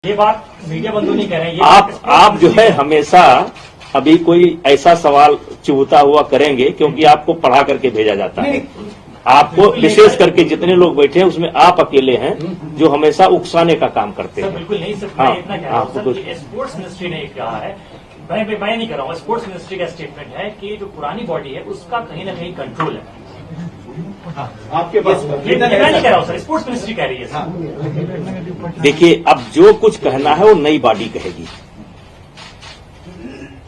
ये बात मीडिया बंधु नहीं कह रहे हैं। आप जो है हमेशा अभी कोई ऐसा सवाल चुभता हुआ करेंगे क्योंकि आपको पढ़ा करके भेजा जाता है। आपको विशेष करके जितने लोग बैठे हैं उसमें आप अकेले हैं जो हमेशा उकसाने का काम करते हैं। बिल्कुल नहीं सर, मैं इतना कह रहा हूं सर कि स्पोर्ट्स मिनिस्ट्री ने कहा है, मैं नहीं कर रहा हूँ, स्पोर्ट्स मिनिस्ट्री का स्टेटमेंट है कि जो पुरानी बॉडी है उसका कहीं ना कहीं कंट्रोल है। आपके पास मैं नहीं कह रहा हूँ सर, स्पोर्ट्स मिनिस्ट्री कह रही है सर। देखिए, अब जो कुछ कहना है वो नई बॉडी कहेगी।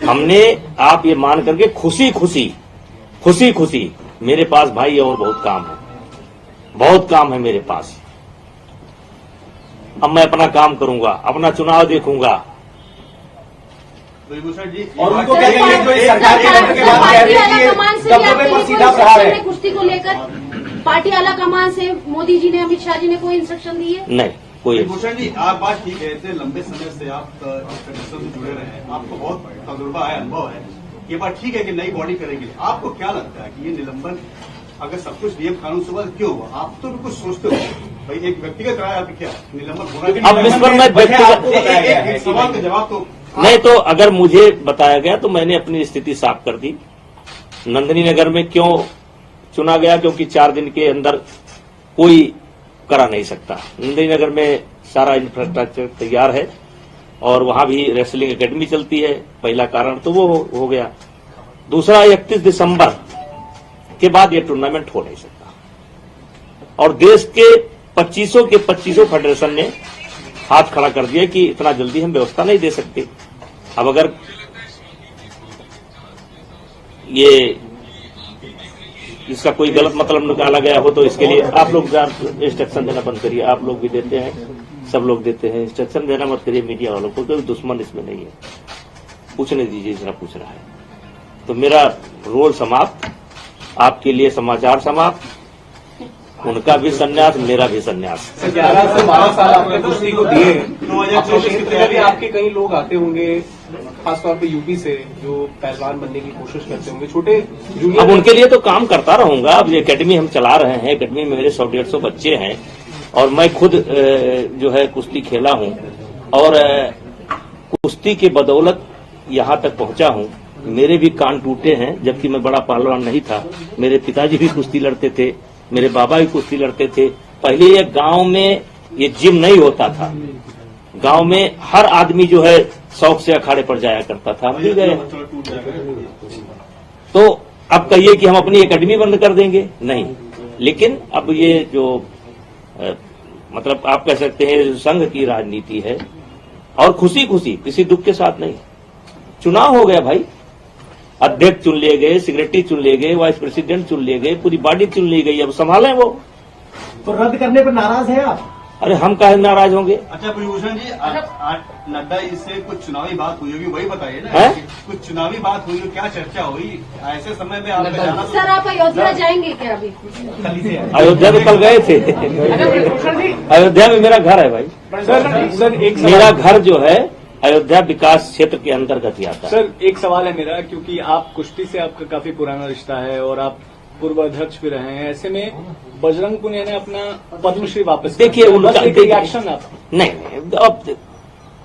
हमने आप ये मान करके खुशी खुशी मेरे पास भाई और बहुत काम है मेरे पास। अब मैं अपना काम करूंगा, अपना चुनाव देखूंगा। जी और उनको क्या कहेंगे सरकार के गठन के बाद कह रही है कि पर सीधा प्रहार है कुश्ती को लेकर पार्टी आला कमान से मोदी जी ने, अमित शाह जी ने कोई इंस्ट्रक्शन दी है? नहीं, कोई। भूषण जी, आप बात ठीक है, इतने लंबे समय से आप फेडरेशन से जुड़े रहे हैं, आपको बहुत तजुर्बा है, अनुभव है। ये बात ठीक है कि नई बॉडी करेगी। आपको क्या लगता है कि ये निलंबन अगर सब कुछ नियम कानून से क्यों हुआ? आप तो कुछ सोचते हो भाई, एक व्यक्तिगत राय आपकी क्या निलंबन होना? अब इस पर मैं व्यक्तिगत सवाल का जवाब तो नहीं, तो अगर मुझे बताया गया तो मैंने अपनी स्थिति साफ कर दी। नंदिनी नगर में क्यों चुना गया? क्योंकि 4 दिन के अंदर कोई करा नहीं सकता। नंदिनी नगर में सारा इंफ्रास्ट्रक्चर तैयार है और वहां भी रेसलिंग एकेडमी चलती है। पहला कारण तो वो हो गया। दूसरा, 31 दिसंबर के बाद ये टूर्नामेंट हो नहीं सकता और देश के 2500 फेडरेशन ने हाथ खड़ा कर दिया कि इतना जल्दी हम व्यवस्था नहीं दे सकते। अब अगर ये इसका कोई गलत मतलब निकाला गया हो तो इसके लिए आप लोग इंस्ट्रक्शन देना बंद करिए। आप लोग भी देते हैं, सब लोग देते हैं, इंस्ट्रक्शन देना मत करिए मीडिया वालों को। कोई दुश्मन इसमें नहीं है, पूछने दीजिए जितना पूछ रहा है। तो मेरा रोल समाप्त, आपके लिए समाचार समाप्त। उनका भी संन्यास, मेरा भी संन्यास। 11 से 12 साल आपने कुश्ती को दिए, तो आपके कई लोग आते होंगे खासतौर पे यूपी से जो पहलवान बनने की कोशिश करते होंगे, छोटे जूनियर। अब उनके लिए तो काम करता रहूंगा। अब ये एकेडमी हम चला रहे हैं, एकेडमी में मेरे 100-150 बच्चे हैं और मैं खुद जो है कुश्ती खेला हूं और कुश्ती के बदौलत यहां तक पहुंचा हूं। मेरे भी कान टूटे हैं, जबकि मैं बड़ा पहलवान नहीं था। मेरे पिताजी भी कुश्ती लड़ते थे, मेरे बाबा भी कुश्ती लड़ते थे। पहले ये गांव में ये जिम नहीं होता था, गांव में हर आदमी जो है शौक से अखाड़े पर जाया करता था। हम भी गए। तो अब कहिए कि हम अपनी एकेडमी बंद कर देंगे? नहीं, लेकिन अब ये जो मतलब आप कह सकते हैं संघ की राजनीति है और खुशी किसी दुख के साथ नहीं। चुनाव हो गया भाई, अध्यक्ष चुन लिए गए, सेक्रेटरी चुन लिए गए, वाइस प्रेसिडेंट चुन लिए गए, पूरी बॉडी चुन ली गई। अब संभालें वो। तो रद्द करने पर नाराज है आप? अरे हम काहे नाराज होंगे? अच्छा भूषण जी, नड्डा इससे कुछ चुनावी बात हुई होगी, वही बताइए ना। है? कुछ चुनावी बात हुई, क्या चर्चा हुई ऐसे समय में? आप जाना सर, आप अयोध्या जाएंगे क्या अभी? अयोध्या में कल गए थे। अयोध्या में मेरा घर है भाई। सर मेरा घर जो है अयोध्या विकास क्षेत्र के अंतर्गत ही आता है। सर, एक सवाल है मेरा, क्योंकि आप कुश्ती से आपका काफी पुराना रिश्ता है और आप पूर्व अध्यक्ष भी रहे हैं। ऐसे में बजरंग पुनिया ने अपना पद्मश्री वापस, देखिए उनका रिएक्शन आप नहीं।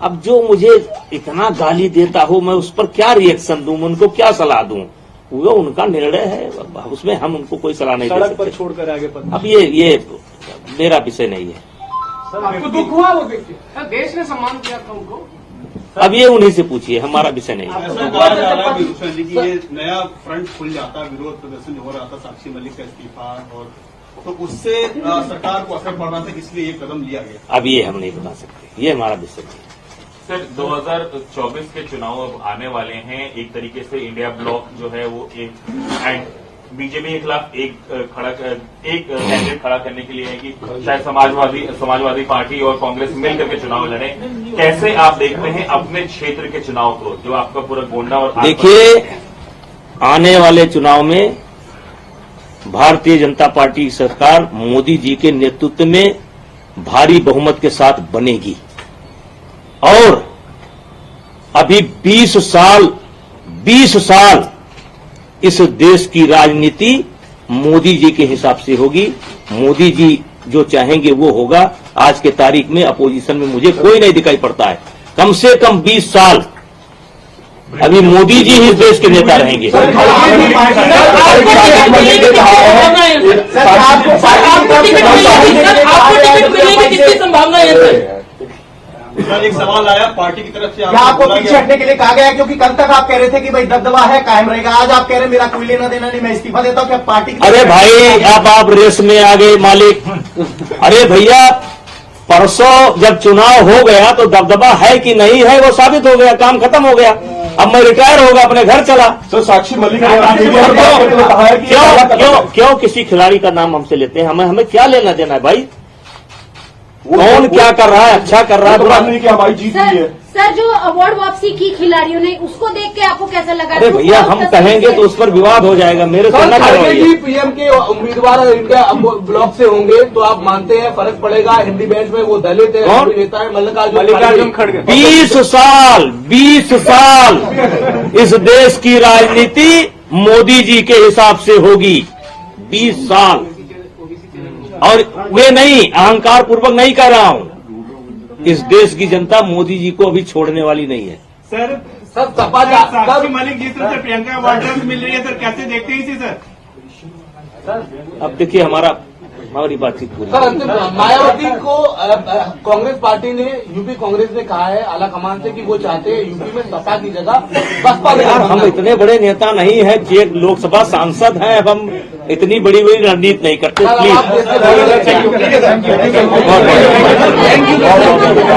अब जो मुझे इतना गाली देता हो, मैं उस पर क्या रिएक्शन दूं, उनको क्या सलाह दूं? वो उनका निर्णय है, उसमें हम उनको कोई सलाह नहीं दे सकते। सड़क पर छोड़कर आगे पद्मश्री। अब ये मेरा विषय नहीं है। आपको दुख हुआ वो देख के? देश ने सम्मान किया था उनको। अब ये उन्हीं से पूछिए, हमारा विषय नहीं है। ऐसा कहा जा रहा है भूषण जी कि ये नया फ्रंट खुल जाता, विरोध प्रदर्शन हो रहा था, साक्षी मलिक का इस्तीफा, और तो उससे सरकार को असर पड़ रहा था, इसलिए ये कदम लिया गया। अब ये हम नहीं बता सकते, ये हमारा विषय नहीं है। सर, 2024 के चुनाव अब आने वाले हैं। एक तरीके से इंडिया ब्लॉक जो है वो एक बीजेपी के खिलाफ एक कैंडिडेट खड़ा करने के लिए है कि शायद समाजवादी पार्टी और कांग्रेस मिलकर के चुनाव लड़े। कैसे आप देखते हैं अपने क्षेत्र के चुनाव को, जो आपका पूरा गोंडा और देखिए, आने वाले चुनाव में भारतीय जनता पार्टी की सरकार मोदी जी के नेतृत्व में भारी बहुमत के साथ बनेगी और अभी 20 साल इस देश की राजनीति मोदी जी के हिसाब से होगी। मोदी जी जो चाहेंगे वो होगा। आज के तारीख में अपोजिशन में मुझे कोई नहीं दिखाई पड़ता है। कम से कम 20 साल अभी मोदी जी ही इस देश के नेता रहेंगे। संभावना है सर, एक सवाल आया पार्टी की तरफ से क्या आपको पीछे हटने के लिए कहा गया है? क्योंकि कल तक आप कह रहे थे कि भाई दबदबा है, कायम रहेगा। आज आप कह रहे हैं मेरा कोई लेना देना नहीं, मैं इस्तीफा देता हूं। क्या पार्टी की अरे भाई आप रेस में आ गए मालिक। अरे भैया परसों जब चुनाव हो गया तो दबदबा है कि नहीं है वो साबित हो गया, काम खत्म हो गया। अब मैं रिटायर होगा, अपने घर चला। सर साक्षी मलिक क्यों किसी खिलाड़ी का नाम हमसे लेते हैं? हमें क्या लेना देना है भाई? कौन क्या कर रहा है, अच्छा कर रहा है, बुरा नहीं कि हमारी जीत हुई है। सर जो अवार्ड वापसी की खिलाड़ियों ने, उसको देख के आपको कैसा लगा? अरे भैया हम कहेंगे तो उस पर विवाद हो जाएगा, मेरे से न करवाइए। पीएम के उम्मीदवार इंडिया ब्लॉक से होंगे तो आप मानते हैं फर्क पड़ेगा? हिंदी बेंच में वो दलित है, नेता है मल्लिकार्जुन खड़गे। 20 साल इस देश की राजनीति मोदी जी के हिसाब से होगी। 20 साल, और वे नहीं, अहंकार पूर्वक नहीं कह रहा हूं। इस देश की जनता मोदी जी को अभी छोड़ने वाली नहीं है। सर सपा साक्षी मलिक जिस तरह से प्रियंका वाड्रा मिल रही है सर, कैसे देखते हैं इसे सर? अब देखिए हमारी बातचीत पूरी। सर अंतिम, मायावती को कांग्रेस पार्टी ने, यूपी कांग्रेस ने कहा है आला कमान से कि वो चाहते हैं यूपी में सपा की जगह बसपा। यार हम इतने बड़े नेता नहीं है कि एक लोकसभा सांसद हैं, अब हम इतनी बड़ी रणनीति नहीं करते प्लीज।